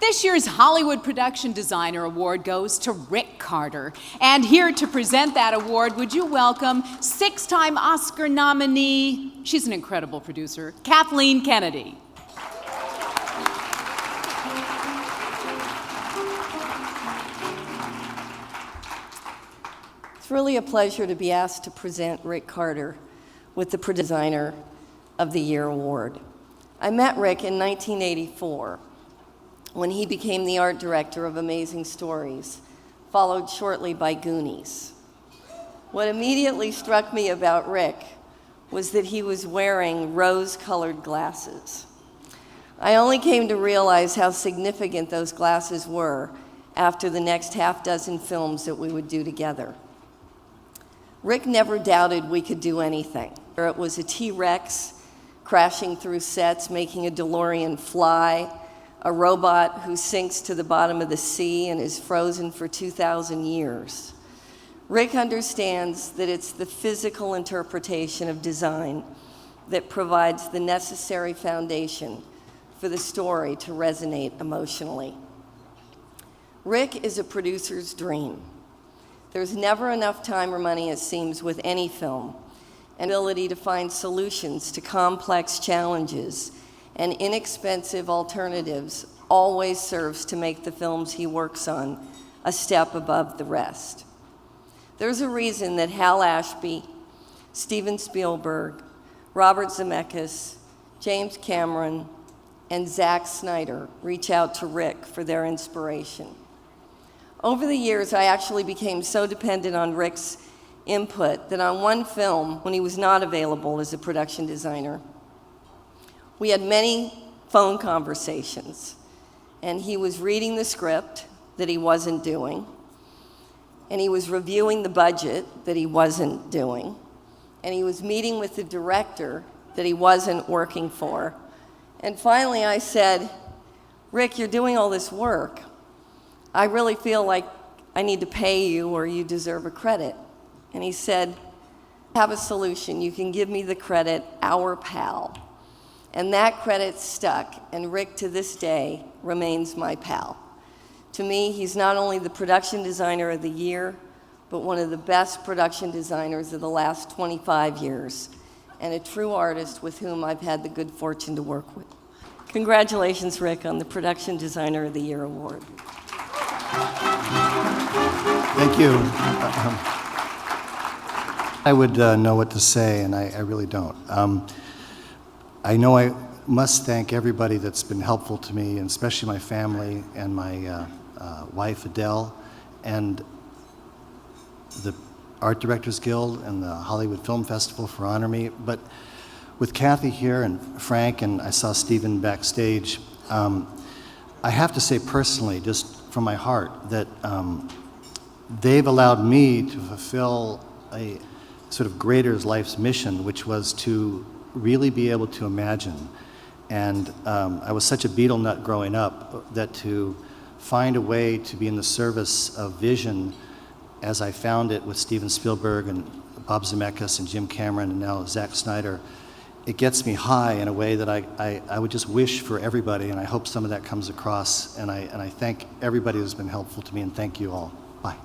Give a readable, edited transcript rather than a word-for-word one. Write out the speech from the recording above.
This year's Hollywood Production Designer Award goes to Rick Carter. And here to present that award, would you welcome six-time Oscar nominee, she's an incredible producer, Kathleen Kennedy. It's really a pleasure to be asked to present Rick Carter with the Designer of the Year Award. I met Rick in 1984 when he became the art director of Amazing Stories, followed shortly by Goonies. What immediately struck me about Rick was that he was wearing rose-colored glasses. I only came to realize how significant those glasses were after the next half dozen films that we would do together. Rick never doubted we could do anything. It was a T-Rex crashing through sets, making a DeLorean fly, a robot who sinks to the bottom of the sea and is frozen for 2,000 years. Rick understands that it's the physical interpretation of design that provides the necessary foundation for the story to resonate emotionally. Rick is a producer's dream. There's never enough time or money, it seems, with any film, and ability to find solutions to complex challenges and inexpensive alternatives always serves to make the films he works on a step above the rest. There's a reason that Hal Ashby, Steven Spielberg, Robert Zemeckis, James Cameron, and Zack Snyder reach out to Rick for their inspiration. Over the years, I actually became so dependent on Rick's input that on one film, when he was not available as a production designer, we had many phone conversations, and he was reading the script that he wasn't doing, and he was reviewing the budget that he wasn't doing, and he was meeting with the director that he wasn't working for. And finally I said, Rick, you're doing all this work. I really feel like I need to pay you or you deserve a credit. And he said, I have a solution. You can give me the credit, our pal. And that credit stuck, and Rick to this day remains my pal. To me, he's not only the production designer of the year, but one of the best production designers of the last 25 years, and a true artist with whom I've had the good fortune to work with. Congratulations, Rick, on the Production Designer of the Year Award. Thank you. I would know what to say, and I really don't. I know I must thank everybody that's been helpful to me, and especially my family and my wife, Adele, and the Art Directors Guild and the Hollywood Film Festival for honoring me. But with Kathy here and Frank, and I saw Stephen backstage, I have to say personally, just from my heart, that they've allowed me to fulfill a sort of greater life's mission, which was to really be able to imagine. And I was such a Beatle nut growing up that to find a way to be in the service of vision as I found it with Steven Spielberg and Bob Zemeckis and Jim Cameron and now Zack Snyder, it gets me high in a way that I would just wish for everybody, and I hope some of that comes across. And I thank everybody who's been helpful to me, and thank you all. Bye.